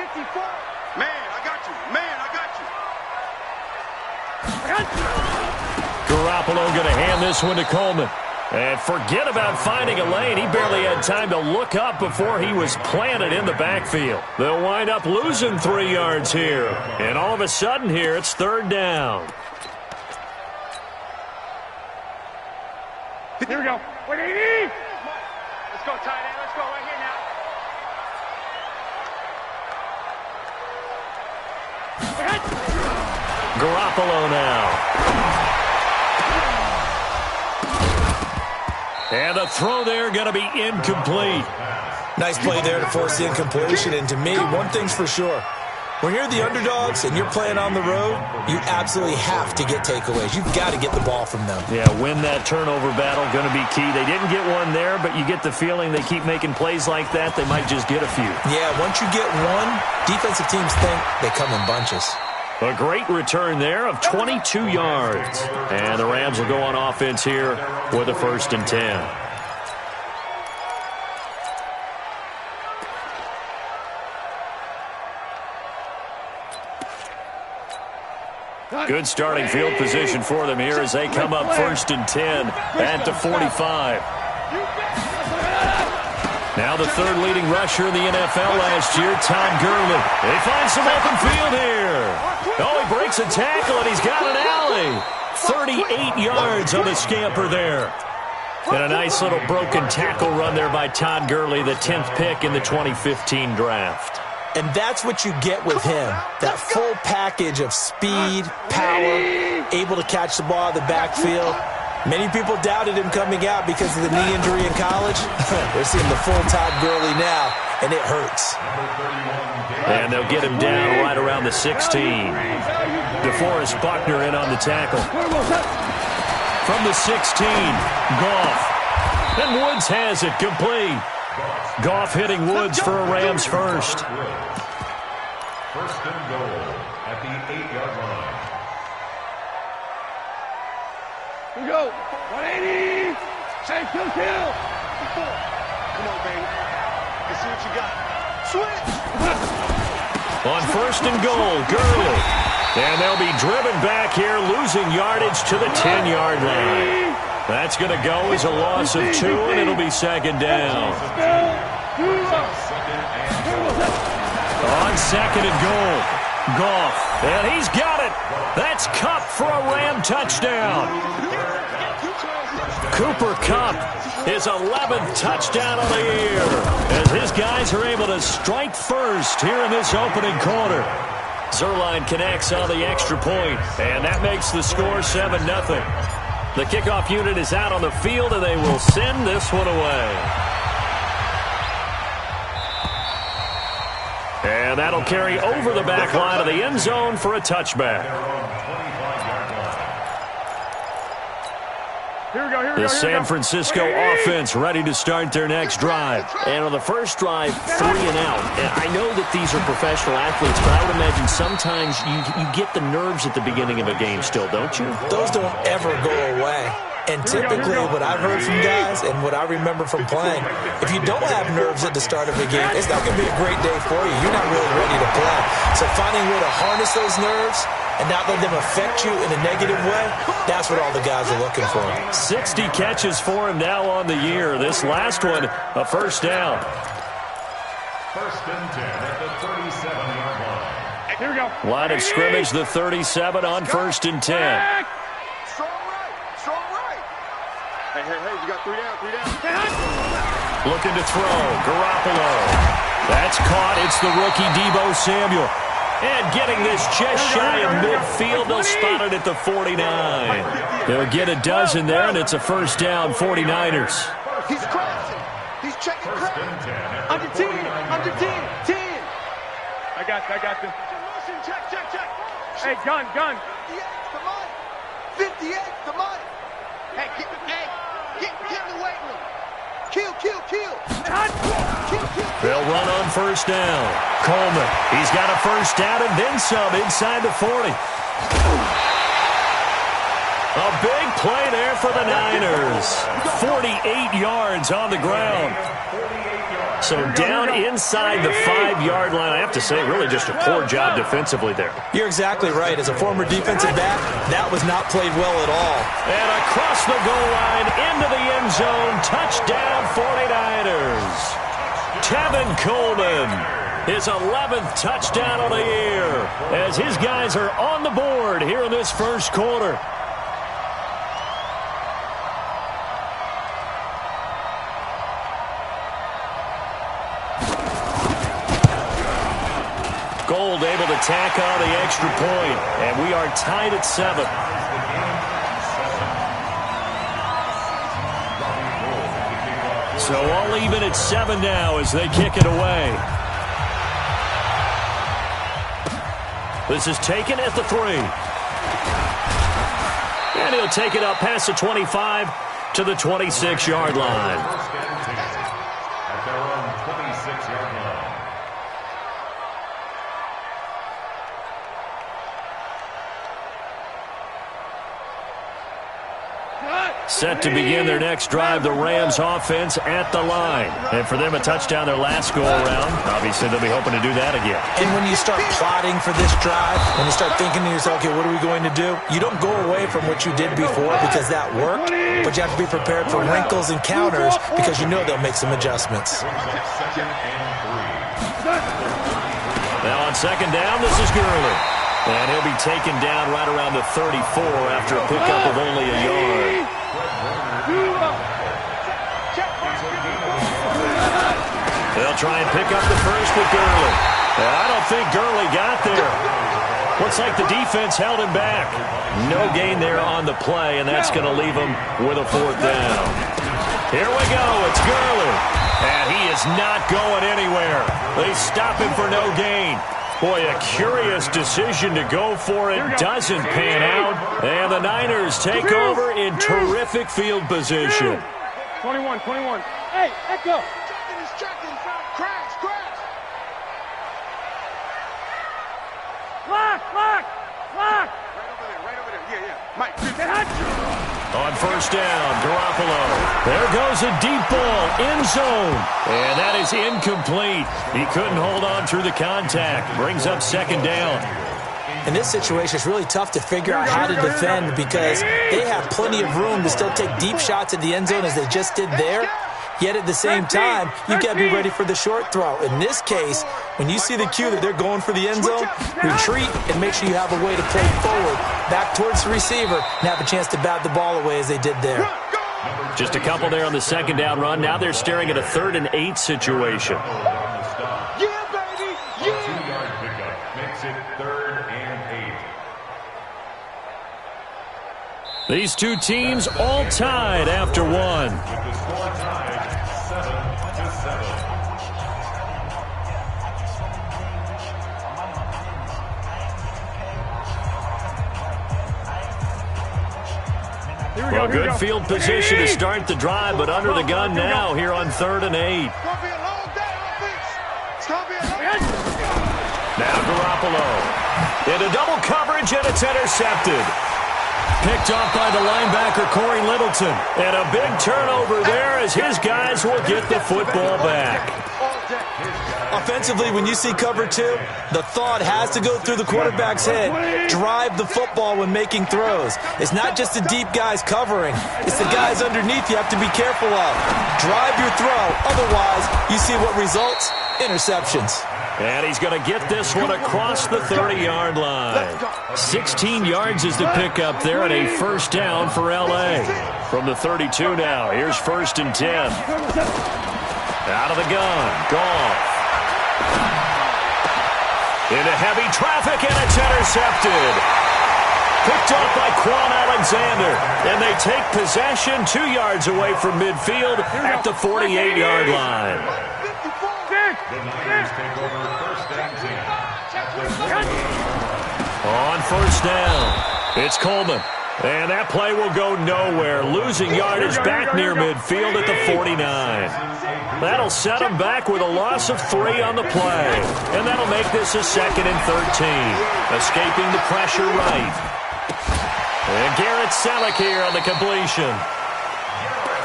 54. Man, I got you. Man, I got you. Garoppolo going to hand this one to Coleman. And forget about finding a lane. He barely had time to look up before he was planted in the backfield. They'll wind up losing 3 yards here. And all of a sudden here, it's 3rd down. Here we go. 180. Let's go, tight end. Let's go right here now. Garoppolo now. And the throw there going to be incomplete. Nice play there to force the incompletion. And to me, one thing's for sure. When you're the underdogs and you're playing on the road, you absolutely have to get takeaways. You've got to get the ball from them. Yeah, win that turnover battle, going to be key. They didn't get one there, but you get the feeling they keep making plays like that, they might just get a few. Yeah, once you get one, defensive teams think they come in bunches. A great return there of 22 yards. And the Rams will go on offense here with a 1st and 10. Good starting field position for them here as they come up 1st and 10 at the 45. Now the 3rd leading rusher in the NFL last year, Todd Gurley. They find some open field here. Oh, he breaks a tackle, and he's got an alley. 38 yards on the scamper there. And a nice little broken tackle run there by Todd Gurley, the 10th pick in the 2015 draft. And that's what you get with him, that full package of speed, power, able to catch the ball out of the backfield. Many people doubted him coming out because of the knee injury in college. We're seeing the full Todd Gurley now, and it hurts. And they'll get him down right around the 16. DeForest Buckner in on the tackle. From the 16, Goff. And Woods has it complete. Goff hitting Woods for a Rams first. 1st and goal at the 8-yard line. Here we go. 180. Say, kill. Come on, baby. Let's see what you got. Switch. On 1st and goal, Gurley. And they'll be driven back here, losing yardage to the 10-yard line. That's going to go as a loss of 2, and it'll be 2nd down. On 2nd and goal, Goff. And he's got it. That's Kupp for a Ram touchdown. Cooper Kupp, his 11th touchdown of the year, as his guys are able to strike first here in this opening quarter. Zerline connects on the extra point, and that makes the score 7-0. The kickoff unit is out on the field, and they will send this one away. And that'll carry over the back line of the end zone for a touchback. The San Francisco offense ready to start their next drive. And on the first drive, 3 and out. And I know that these are professional athletes, but I would imagine sometimes you get the nerves at the beginning of a game still, don't you? Those don't ever go away. And typically what I've heard from guys and what I remember from playing, if you don't have nerves at the start of a game, it's not going to be a great day for you. You're not really ready to play. So finding a way to harness those nerves and not let them affect you in a negative way, that's what all the guys are looking for. 60 catches for him now on the year. This last one, a 1st down. 1st and 10 at the 37-yard line. Here we go. Line of scrimmage, the 37 on 1st and 10. Strong right. Hey, you got 3 down. Looking to throw, Garoppolo. That's caught. It's the rookie Deebo Samuel. And getting this just shy of midfield, they'll spot it at the 49. They'll get a dozen there, and it's a 1st down, 49ers. He's crossing. He's checking crowd. Under 10. I got this. Check. Hey, gun. 58, the money. Hey, get in the weight room. Kill. They'll run on 1st down. Coleman, he's got a 1st down and then some inside the 40. A big play there for the Niners. 48 yards on the ground. 48 yards. So down inside the 5-yard line. I have to say, really just a poor job defensively there. You're exactly right. As a former defensive back, that was not played well at all. And across the goal line, into the end zone, touchdown 49ers. Tevin Coleman, his 11th touchdown of the year, as his guys are on the board here in this first quarter. Gold able to tack on the extra point, and we are tied at 7. So all even at 7 now as they kick it away. This is taken at the 3. And he'll take it up past the 25 to the 26-yard line. At their own 26-yard line. Set to begin their next drive, the Rams offense at the line. And for them, a touchdown their last go-around. Obviously, they'll be hoping to do that again. And when you start plotting for this drive, when you start thinking to yourself, okay, what are we going to do? You don't go away from what you did before because that worked, but you have to be prepared for wrinkles and counters because you know they'll make some adjustments. Now on second down, this is Gurley. And he'll be taken down right around the 34 after a pickup of only a yard. They'll try and pick up the first with Gurley. And I don't think Gurley got there. Looks like the defense held him back. No gain there on the play, and that's going to leave him with a 4th down. Here we go. It's Gurley. And he is not going anywhere. They stop him for no gain. Boy, a curious decision to go for it. Doesn't pan out. And the Niners take over in terrific field position. 21. Hey, let go. Crash. Lock. Right over there. Yeah. Mike, On first down, Garoppolo. There goes a deep ball, end zone. And that is incomplete. He couldn't hold on through the contact. Brings up second down. In this situation, it's really tough to figure out how to defend because they have plenty of room to still take deep shots at the end zone as they just did there. Yet at the same time, you've got to be ready for the short throw. In this case, when you see the cue that they're going for the end zone, retreat and make sure you have a way to play forward, back towards the receiver, and have a chance to bat the ball away as they did there. Just a couple there on the second down run. Now they're staring at a 3rd and 8 situation. Yeah, baby. A 2-yard pickup makes it 3rd and 8. These two teams all tied after one. With the score tied 7-7. Well, good field position to start the drive, but under the gun now here on 3rd and 8. It's going to be a long day, offense. It's going to be a long day. Now Garoppolo. Into double coverage, and it's intercepted. Picked off by the linebacker, Corey Littleton. And a big turnover there as his guys will get the football back. Offensively, when you see cover 2, the thought has to go through the quarterback's head. Drive the football when making throws. It's not just the deep guys covering. It's the guys underneath you have to be careful of. Drive your throw. Otherwise, you see what results? Interceptions. And he's going to get this one across the 30-yard line. 16 yards is the pickup there, and a first down for L.A. From the 32 now, here's 1st and 10. Out of the gun, Goff. Into heavy traffic, and it's intercepted. Picked off by Quan Alexander. And they take possession 2 yards away from midfield at the 48-yard line. The Niners take over 1st and 10. On first down, it's Coleman. And that play will go nowhere. Losing yardage back near midfield at the 49. That'll set him back with a loss of 3 on the play. And that'll make this a 2nd and 13. Escaping the pressure right. And Garrett Selleck here on the completion.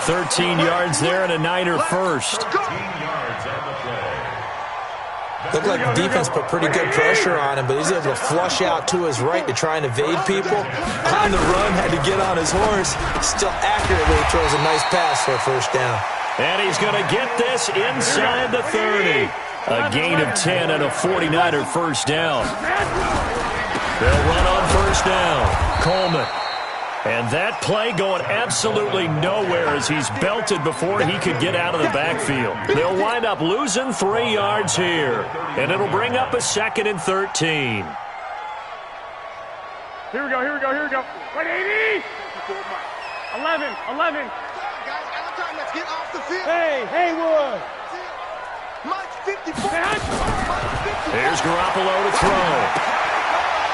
13 yards there and a Niner first. 13 yards on the Looked like the defense put pretty good pressure on him, but he's able to flush out to his right to try and evade people. On the run, had to get on his horse. Still accurately throws a nice pass for a first down. And he's going to get this inside the 30. A gain of 10 and a 49er first down. They'll run on first down. Coleman. And that play going absolutely nowhere as he's belted before he could get out of the backfield. They'll wind up losing 3 yards here. And it'll bring up a 2nd and 13. Here we go. Right, 80! 11. Guys, out time. Let's get off the field. Hey, Haywood! Mike 54. Here's Garoppolo to throw.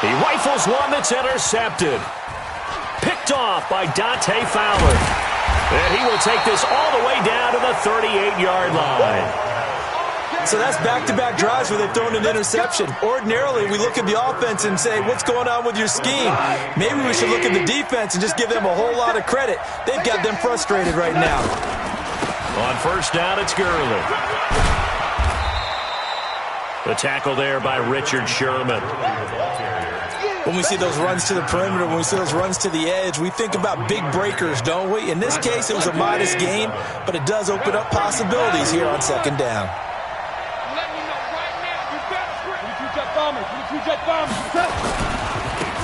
He rifles one that's intercepted. Picked off by Dante Fowler. And he will take this all the way down to the 38-yard line. So that's back-to-back drives where they've thrown an interception. Ordinarily, we look at the offense and say, what's going on with your scheme? Maybe we should look at the defense and just give them a whole lot of credit. They've got them frustrated right now. On first down, it's Gurley. The tackle there by Richard Sherman. When we see those runs to the perimeter, when we see those runs to the edge, we think about big breakers, don't we? In this case, it was a modest gain, but it does open up possibilities here on second down.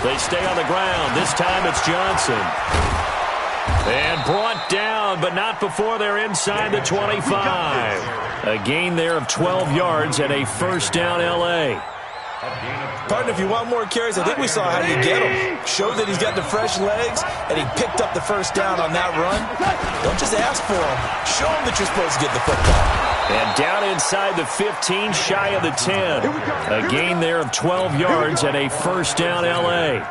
They stay on the ground. This time it's Johnson. And brought down, but not before they're inside the 25. A gain there of 12 yards and a first down L.A. Partner, if you want more carries, I think we saw how you get him. Showed that he's got the fresh legs, and he picked up the first down on that run. Don't just ask for him. Show him that you're supposed to get the football. And down inside the 15, shy of the 10. A gain there of 12 yards and a first down L.A.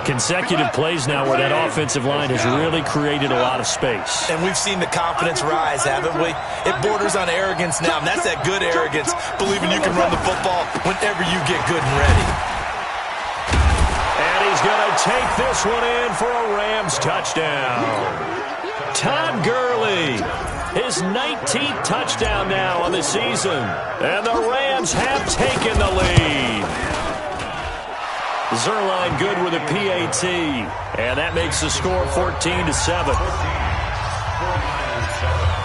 Consecutive plays now where that offensive line has really created a lot of space. And we've seen the confidence rise, haven't we? It borders on arrogance now, and that's that good arrogance, believing you can run the football whenever you get good and ready. And he's going to take this one in for a Rams touchdown. Todd Gurley, his 19th touchdown now on the season. And the Rams have taken the lead. Zerline good with a PAT, and that makes the score 14-7.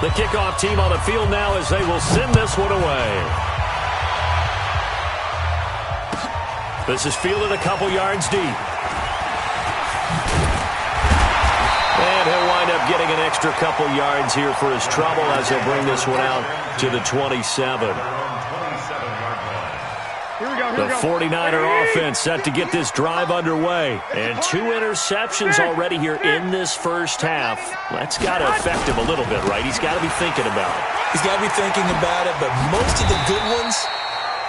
The kickoff team on the field now as they will send this one away. This is fielded a couple yards deep. And he'll wind up getting an extra couple yards here for his trouble as he'll bring this one out to the 27. The 49er offense set to get this drive underway. And 2 interceptions already here in this first half. That's got to affect him a little bit, right? He's got to be thinking about it. He's got to be thinking about it, but most of the good ones,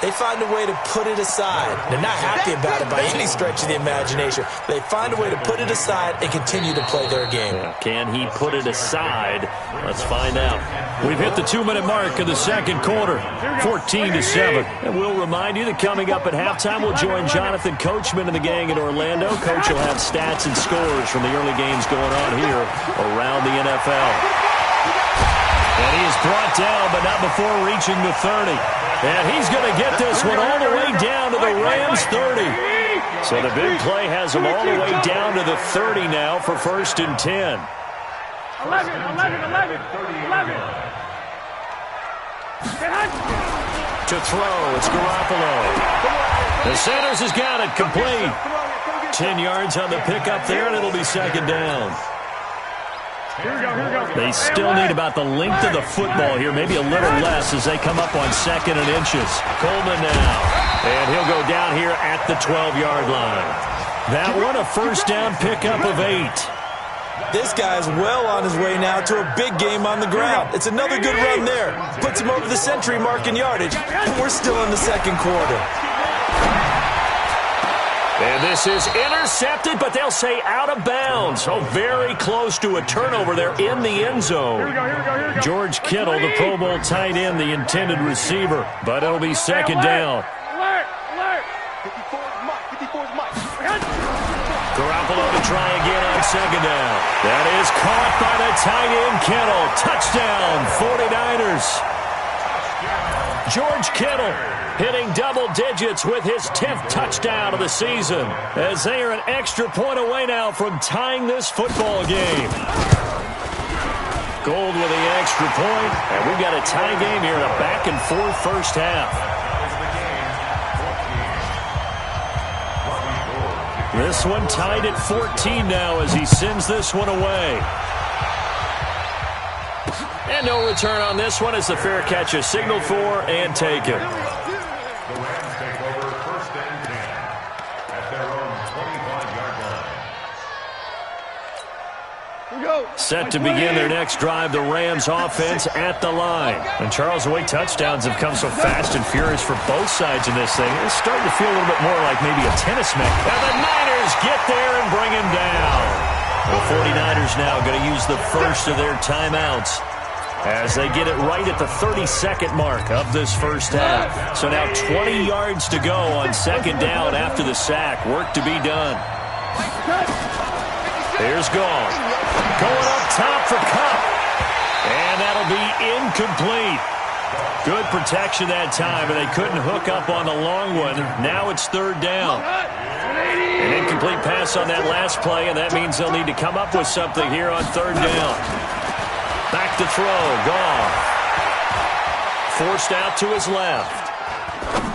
they find a way to put it aside. They're not happy about it by any stretch of the imagination. They find a way to put it aside and continue to play their game. Yeah, can he put it aside? Let's find out. We've hit the 2-minute mark of the second quarter, 14-7. And we'll remind you that coming up at halftime, we'll join Jonathan Coachman and the gang in Orlando. Coach will have stats and scores from the early games going on here around the NFL. And he is brought down, but not before reaching the 30. And he's going to get this one all the way down to the Rams 30. So the big play has him all the way down to the 30 now for 1st and 10. 11. To throw, it's Garoppolo. The Sanders has got it, complete. 10 yards on the pickup there, and it'll be second down. Here we go. They still need about the length of the football here, maybe a little less as they come up on 2nd and inches. Coleman now, and he'll go down here at the 12-yard line. That one a first down pickup of 8. This guy's well on his way now to a big game on the ground. It's another good run there. Puts him over the century mark in yardage, and we're still in the second quarter. And this is intercepted, but they'll say out of bounds. Oh, very close to a turnover there in the end zone. Here we go. George Kittle, the Pro Bowl tight end, the intended receiver. But it'll be second down. Alert! 54's Mike. Garoppolo to try again on second down. That is caught by the tight end, Kittle. Touchdown, 49ers. George Kittle hitting double digits with his 10th touchdown of the season, as they are an extra point away now from tying this football game. Gold with the extra point, and we've got a tie game here in a back-and-forth first half. This one tied at 14 now as he sends this one away. And no return on this one as the fair catch is signaled for and taken. The Rams take over 1st and 10 at their own 25-yard line. Set to begin their next drive, the Rams offense at the line. And Charles, the way touchdowns have come so fast and furious for both sides in this thing, it's starting to feel a little bit more like maybe a tennis match. And the Niners get there and bring him down. The 49ers now going to use the first of their timeouts as they get it right at the 32nd mark of this first half. So now 20 yards to go on second down after the sack. Work to be done. Here's Gall. Going up top for Cup. And that'll be incomplete. Good protection that time, and they couldn't hook up on the long one. Now it's third down. An incomplete pass on that last play, and that means they'll need to come up with something here on third down. Back to throw. Goff. Forced out to his left.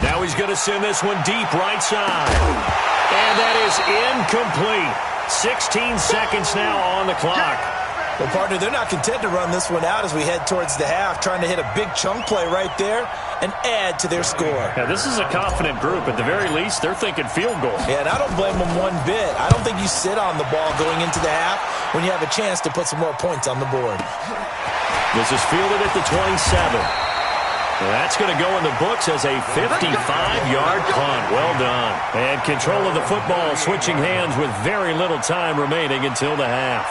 Now he's going to send this one deep right side. And that is incomplete. 16 seconds now on the clock. Well, partner, they're not content to run this one out as we head towards the half, trying to hit a big chunk play right there and add to their score. Yeah, this is a confident group. At the very least, they're thinking field goal. Yeah, and I don't blame them one bit. I don't think you sit on the ball going into the half when you have a chance to put some more points on the board. This is fielded at the 27. That's going to go in the books as a 55-yard punt. Well done. And control of the football switching hands with very little time remaining until the half.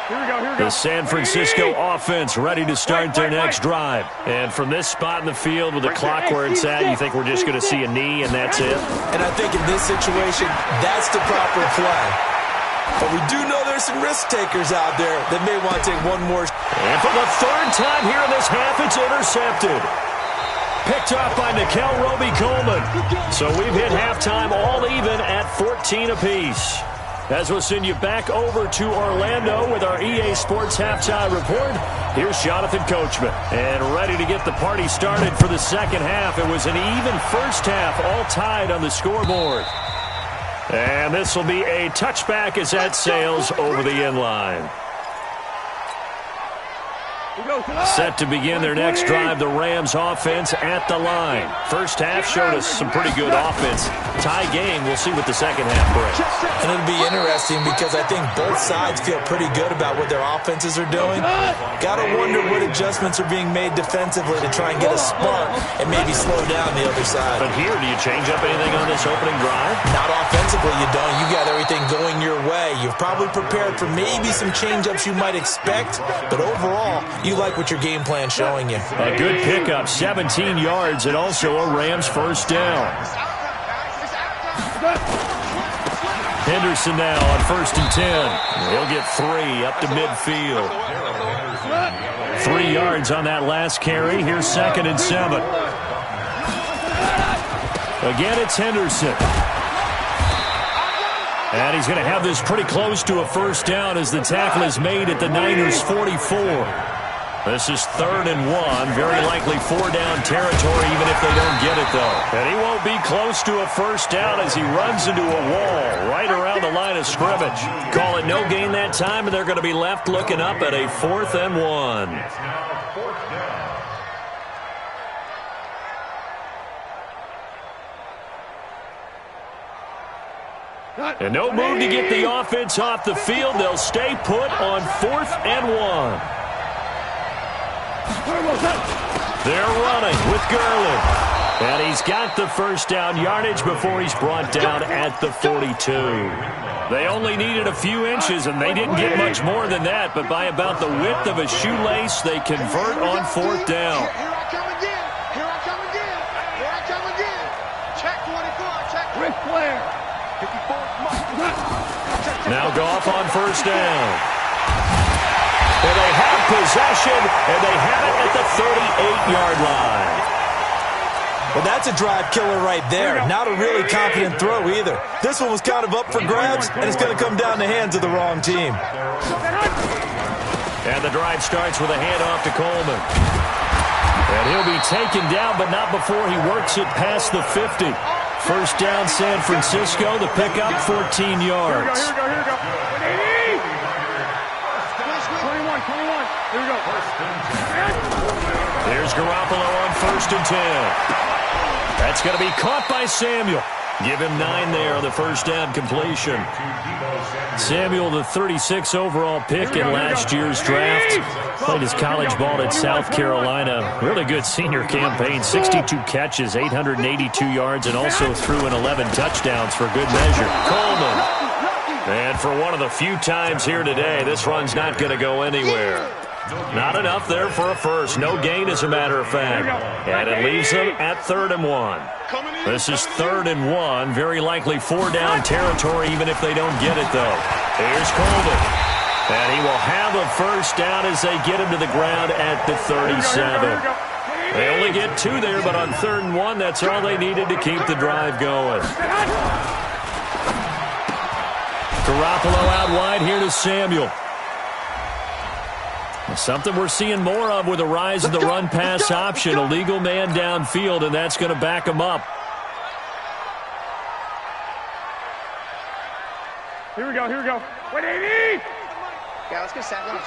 Here we go. The San Francisco offense ready to start their next drive. And from this spot in the field with the clock where it's at, you think we're just going to see a knee and that's it? And I think in this situation, that's the proper play. But we do know there's some risk takers out there that may want to take one more. And for the third time here in this half, it's intercepted. Picked up by Nikel Roby-Coleman. So we've hit halftime all even at 14 apiece. As we'll send you back over to Orlando with our EA Sports Halftime Report, here's Jonathan Coachman. And ready to get the party started for the second half. It was an even first half, all tied on the scoreboard. And this will be a touchback as that sails over the end line. Set to begin their next drive, the Rams offense at the line. First half showed us some pretty good offense. Tie game, we'll see what the second half brings. And it'll be interesting because I think both sides feel pretty good about what their offenses are doing. Got to wonder what adjustments are being made defensively to try and get a spark and maybe slow down the other side. But here, do you change up anything on this opening drive? Not offensively, you don't. You got everything going your way. You've probably prepared for maybe some change-ups you might expect, but overall, you like what your game plan's showing you. A good pickup, 17 yards, and also a Rams first down. Henderson now on 1st and 10. He'll get 3 up to midfield. 3 yards on that last carry. Here's 2nd and 7. Again, it's Henderson. And he's going to have this pretty close to a first down as the tackle is made at the Niners' 44. This is 3rd and 1. Very likely 4-down territory even if they don't get it, though. And he won't be close to a first down as he runs into a wall right around the line of scrimmage. Call it no gain that time, and they're going to be left looking up at a 4th and 1. It's now 4th down. And no move to get the offense off the field. They'll stay put on 4th and 1. They're running with Gurley. And he's got the first down yardage before he's brought down at the 42. They only needed a few inches, and they didn't get much more than that. But by about the width of a shoelace, they convert on 4th down. Here I come again. Here I come again. Here I come again. Check 24. Check Ric Flair. 54. Now Goff on first down. And they have possession, and they have it at the 38-yard line. Well, that's a drive killer right there. Not a really confident throw either. This one was kind of up for grabs, and it's going to come down the hands of the wrong team. And the drive starts with a handoff to Coleman. And he'll be taken down, but not before he works it past the 50. First down, San Francisco. The pickup, 14 yards. Here we go. 21. Here we go. Here's Garoppolo on 1st and 10. That's going to be caught by Samuel. Give him 9 there on the first down completion. Samuel, the 36 overall pick in last year's draft. Played his college ball at South Carolina. Really good senior campaign. 62 catches, 882 yards, and also threw in 11 touchdowns for good measure. Coleman. And for one of the few times here today, this run's not going to go anywhere. Not enough there for a first. No gain, as a matter of fact. And it leaves them at 3rd and 1. This is 3rd and 1. Very likely 4-down territory, even if they don't get it, though. Here's Coleman. And he will have a first down as they get him to the ground at the 37. They only get 2 there, but on 3rd and 1, that's all they needed to keep the drive going. Garoppolo out wide here to Samuel. Something we're seeing more of with the rise of the run-pass option. A legal man downfield, and that's going to back him up. Here we go. 180! Yeah, let's get Sam lunch.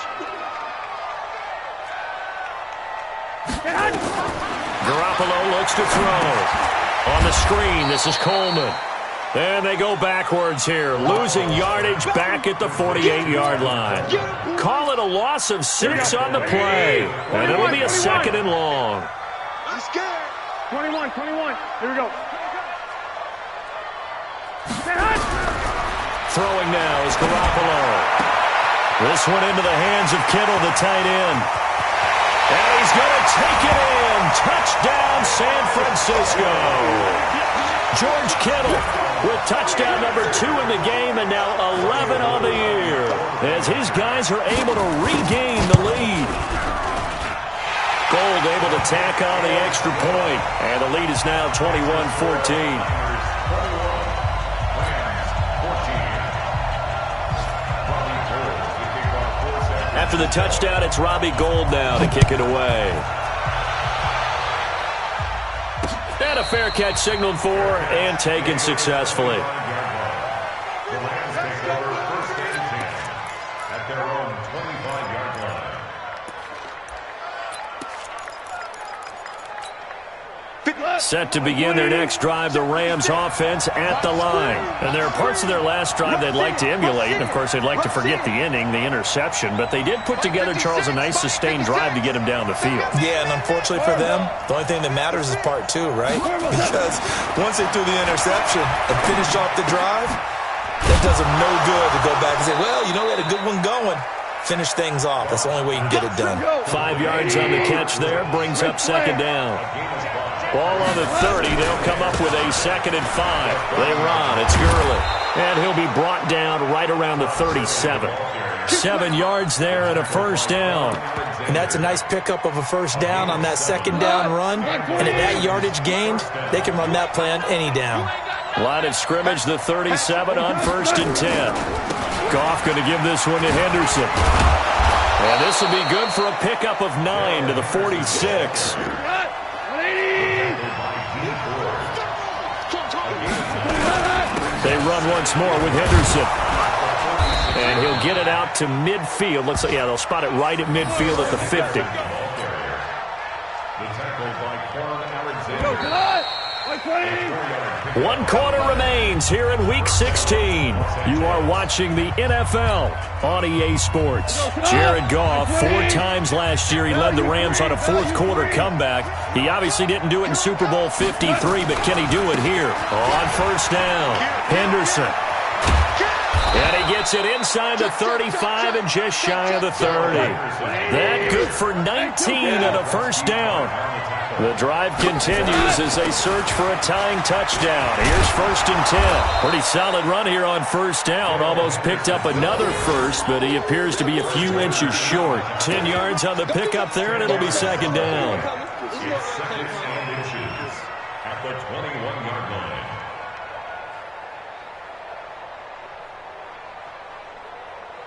Garoppolo looks to throw. On the screen, this is Coleman. And they go backwards here, losing yardage back at the 48-yard line. Call it a loss of 6 on the play, and it'll be a 2nd and long. He's scared. 21. Here we go. Throwing now is Garoppolo. This one into the hands of Kittle, the tight end. And he's going to take it in. Touchdown, San Francisco. George Kittle with touchdown number 2 in the game, and now 11 on the year, as his guys are able to regain the lead. Gold able to tack on the extra point, and the lead is now 21-14. After the touchdown, it's Robbie Gould now to kick it away. And a fair catch signaled for and taken successfully. The Rams take over 1st and 10 at their own 25-yard line. Set to begin their next drive, the Rams offense at the line. And there are parts of their last drive they'd like to emulate. And, of course, they'd like to forget the inning, the interception. But they did put together, Charles, a nice sustained drive to get him down the field. Yeah, and unfortunately for them, the only thing that matters is part 2, right? Because once they threw the interception and finished off the drive, that does them no good to go back and say, well, you know, we had a good one going. Finish things off. That's the only way you can get it done. 5 yards on the catch there, brings up 2nd down. Ball on the 30. They'll come up with a 2nd and 5. They run. It's Gurley. And he'll be brought down right around the 37. 7 yards there and a first down. And that's a nice pickup of a first down on that 2nd down run. And at that yardage gained, they can run that play on any down. Line of scrimmage, the 37 on 1st and 10. Goff going to give this one to Henderson. And this will be good for a pickup of 9 to the 46. They run once more with Henderson. And he'll get it out to midfield. Looks like, yeah, they'll spot it right at midfield at the 50. The tackle by Quan Alexander. 1 quarter remains here in Week 16. You are watching the NFL on EA Sports. Jared Goff, 4 times last year, he led the Rams on a 4th quarter comeback. He obviously didn't do it in Super Bowl 53, but can he do it here? On first down, Henderson. And he gets it inside the 35 and just shy of the 30. That good for 19 and a first down. The drive continues as they search for a tying touchdown. Here's 1st and 10. Pretty solid run here on 1st down. Almost picked up another first, but he appears to be a few inches short. 10 yards on the pickup there, and it'll be 2nd down. It's 2nd and inches at the 21-yard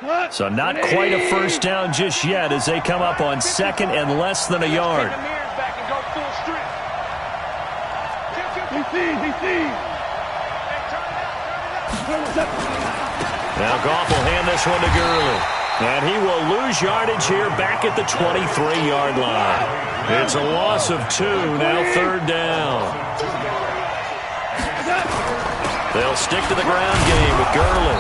line. So not quite a 1st down just yet as they come up on 2nd and less than a yard. Now Goff will hand this one to Gurley. And he will lose yardage here back at the 23-yard line. It's a loss of 2, now 3rd down. They'll stick to the ground game with Gurley.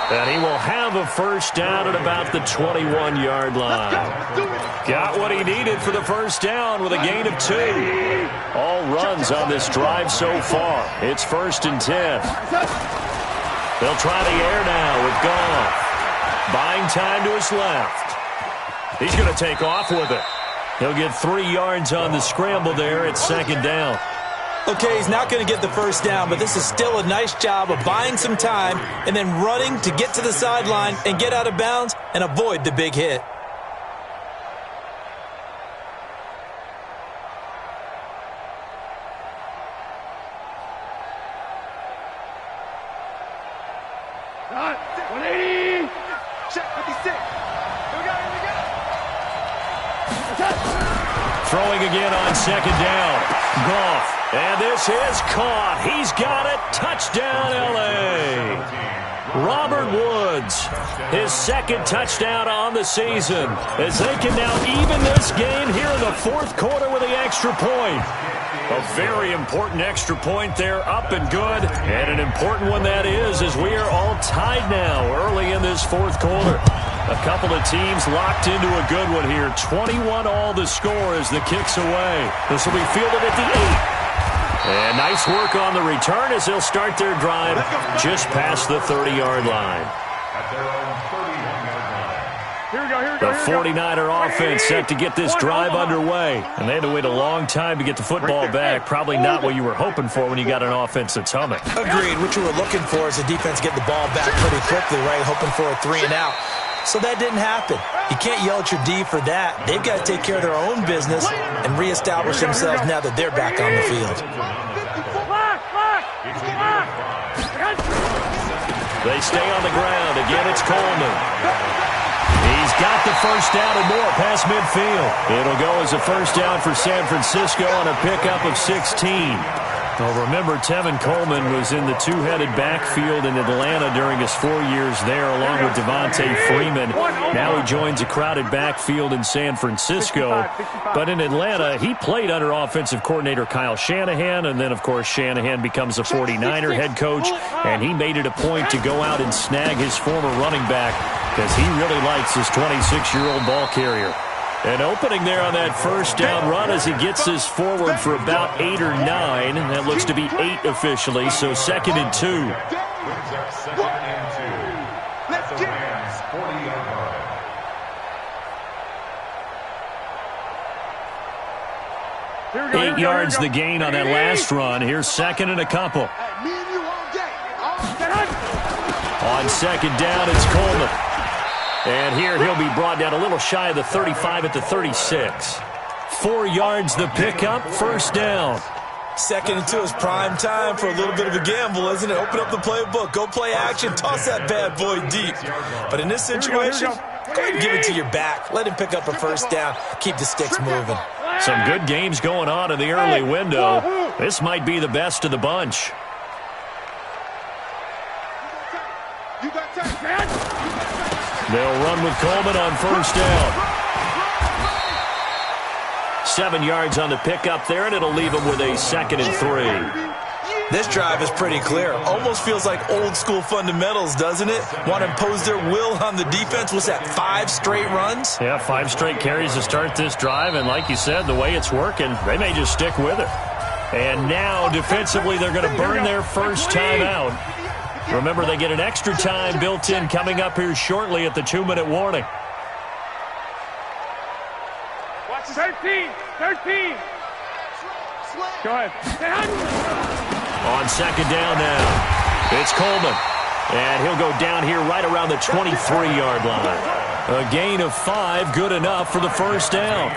And he will have a 1st down at about the 21-yard line. Got what he needed for the 1st down with a gain of 2. All runs on this drive so far. It's 1st and 10. They'll try the air now with Goff. Buying time to his left. He's going to take off with it. He'll get 3 yards on the scramble there at 2nd down. Okay, he's not going to get the 1st down, but this is still a nice job of buying some time and then running to get to the sideline and get out of bounds and avoid the big hit. Throwing again on 2nd down. Goff. And this is caught. He's got it. Touchdown, L.A. Robert Woods, his 2nd touchdown on the season, as they can now even this game here in the 4th quarter with the extra point. A very important extra point there, up and good, and an important one that is, as we are all tied now early in this 4th quarter. A couple of teams locked into a good one here. 21 all the score as the kick's away. This will be fielded at the 8. And nice work on the return as they'll start their drive just past the 30-yard line. At their own 31-yard line. The 49er offense set to get this drive underway. And they had to wait a long time to get the football back. Probably not what you were hoping for when you got an offense that's humming. Agreed. What you were looking for is the defense get the ball back pretty quickly, right? Hoping for a 3 and out. So that didn't happen. You can't yell at your D for that. They've got to take care of their own business and reestablish themselves now that they're back on the field. They stay on the ground. Again, it's Coleman. He's got the 1st down and more past midfield. It'll go as a 1st down for San Francisco on a pickup of 16. Well, remember, Tevin Coleman was in the 2-headed backfield in Atlanta during his 4 years there, along with Devontae Freeman. Now he joins a crowded backfield in San Francisco. But in Atlanta, he played under offensive coordinator Kyle Shanahan, and then, of course, Shanahan becomes a 49er head coach, and he made it a point to go out and snag his former running back because he really likes his 26-year-old ball carrier. An opening there on that 1st down run as he gets this forward for about 8 or 9. That looks to be 8 officially, so 2nd and 2. Brings up 2nd and 2. Let's get Rams 40-yard line. 8 yards the gain on that last run. Here's 2nd and a couple. On 2nd down, it's Coleman. And here he'll be brought down a little shy of the 35 at the 36. 4 yards the pickup, 1st down. 2nd and 2 is prime time for a little bit of a gamble, isn't it? Open up the playbook, go play action, toss that bad boy deep. But in this situation, go ahead and give it to your back. Let him pick up a 1st down, keep the sticks moving. Some good games going on in the early window. This might be the best of the bunch. They'll run with Coleman on 1st down. 7 yards on the pickup there, and it'll leave them with a 2nd and 3. This drive is pretty clear. Almost feels like old school fundamentals, doesn't it? Want to impose their will on the defense. What's that, 5 straight runs? Yeah, 5 straight carries to start this drive, and like you said, the way it's working, they may just stick with it. And now, defensively, they're going to burn their first time out. Remember, they get an extra time built in coming up here shortly at the 2-minute warning. Watch 13. Go ahead. On second down now, it's Coleman. And he'll go down here right around the 23-yard line. A gain of 5, good enough for the first down.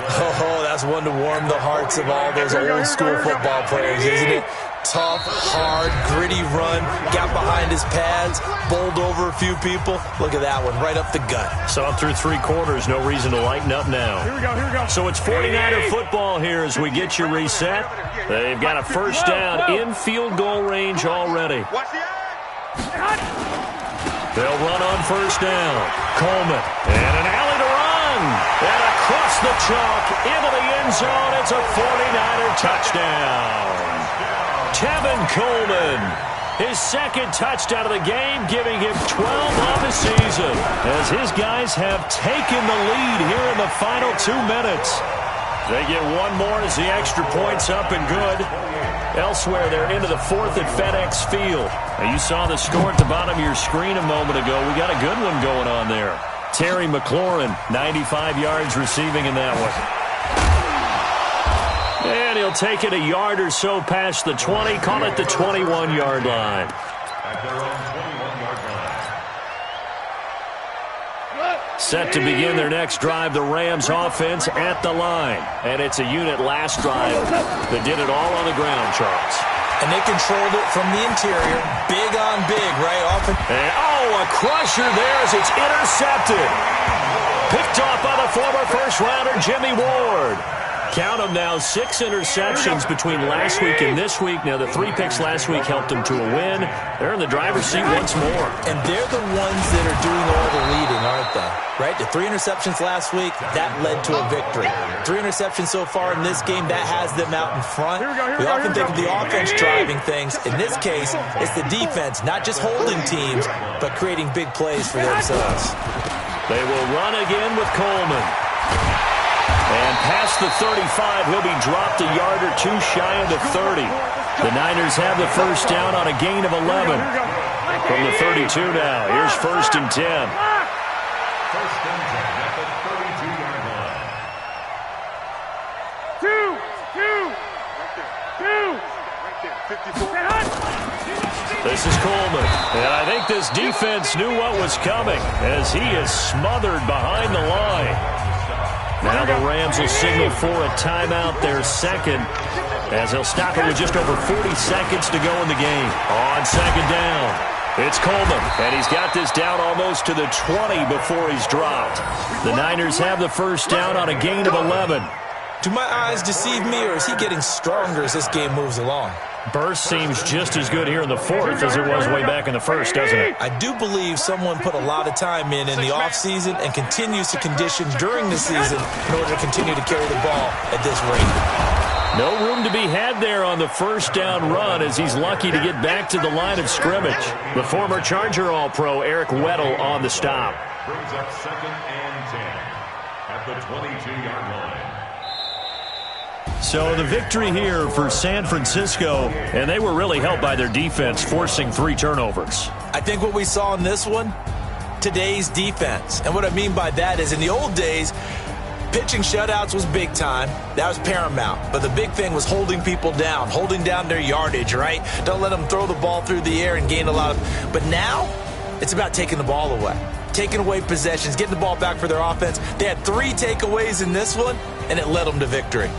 Oh, that's one to warm the hearts of all those old-school football players, isn't it? Tough, hard, gritty run, got behind his pads, bowled over a few people. Look at that one, right up the gut. Saw it through 3 quarters, no reason to lighten up now. Here we go. So it's 49er football here as we get you reset. They've got a first down in field goal range already. Watch the They'll run on first down. Coleman, and an alley to run. And across the chalk, into the end zone, it's a 49er touchdown. Tevin Coleman, his second touchdown of the game, giving him 12 on the season, as his guys have taken the lead here in the final 2 minutes. They get one more as the extra point's up and good. Elsewhere, they're into the 4th at FedEx Field. Now, you saw the score at the bottom of your screen a moment ago. We got a good one going on there. Terry McLaurin, 95 yards receiving in that one. And he'll take it a yard or so past the 20, call it the 21-yard line. At their own 21-yard line. Set to begin their next drive, the Rams offense at the line. And it's a unit last drive that did it all on the ground, Charles. And they controlled it from the interior. Big on big, right? And, a crusher there as it's intercepted. Picked off by the former first-rounder Jimmy Ward. Count them now, 6 interceptions between last week and this week. Now, the 3 picks last week helped them to a win. They're in the driver's seat once more. And they're the ones that are doing all the leading, aren't they? Right? The 3 interceptions last week, that led to a victory. 3 interceptions so far in this game, that has them out in front. We often think of the offense driving things. In this case, it's the defense, not just holding teams, but creating big plays for themselves. They will run again with Coleman. And past the 35, he'll be dropped a yard or 2 shy of the 30. The Niners have the first down on a gain of 11. From the 32 now, here's 1st and 10. 1st and 10 at the 32-yard line. 2. This is Coleman. And I think this defense knew what was coming as he is smothered behind the line. Now the Rams will signal for a timeout, their second, as they'll stop it with just over 40 seconds to go in the game. On second down, it's Coleman, and he's got this down almost to the 20 before he's dropped. The Niners have the first down on a gain of 11. Do my eyes deceive me, or is he getting stronger as this game moves along? Burst seems just as good here in the 4th as it was way back in the 1st, doesn't it? I do believe someone put a lot of time in the offseason and continues to condition during the season in order to continue to carry the ball at this rate. No room to be had there on the first down run as he's lucky to get back to the line of scrimmage. The former Charger All-Pro Eric Weddle on the stop. Brings up 2nd and 10 at the 22-yard line. So the victory here for San Francisco, and they were really helped by their defense, forcing 3 turnovers. I think what we saw in this one, today's defense. And what I mean by that is in the old days, pitching shutouts was big time. That was paramount. But the big thing was holding people down, holding down their yardage, right? Don't let them throw the ball through the air and gain a lot of... But now, it's about taking the ball away. Taking away possessions, getting the ball back for their offense. They had 3 takeaways in this one, and it led them to victory.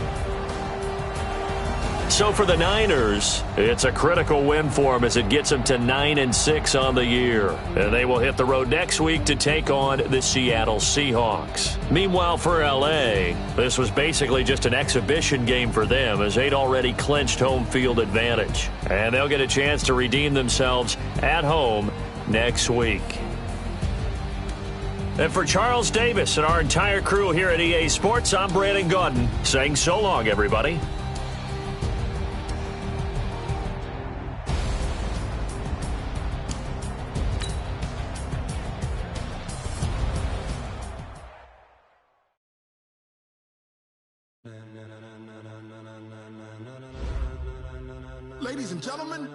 So for the Niners, it's a critical win for them as it gets them to 9-6 on the year. And they will hit the road next week to take on the Seattle Seahawks. Meanwhile, for L.A., this was basically just an exhibition game for them as they'd already clinched home field advantage. And they'll get a chance to redeem themselves at home next week. And for Charles Davis and our entire crew here at EA Sports, I'm Brandon Gaudin saying so long, everybody. Ladies and gentlemen,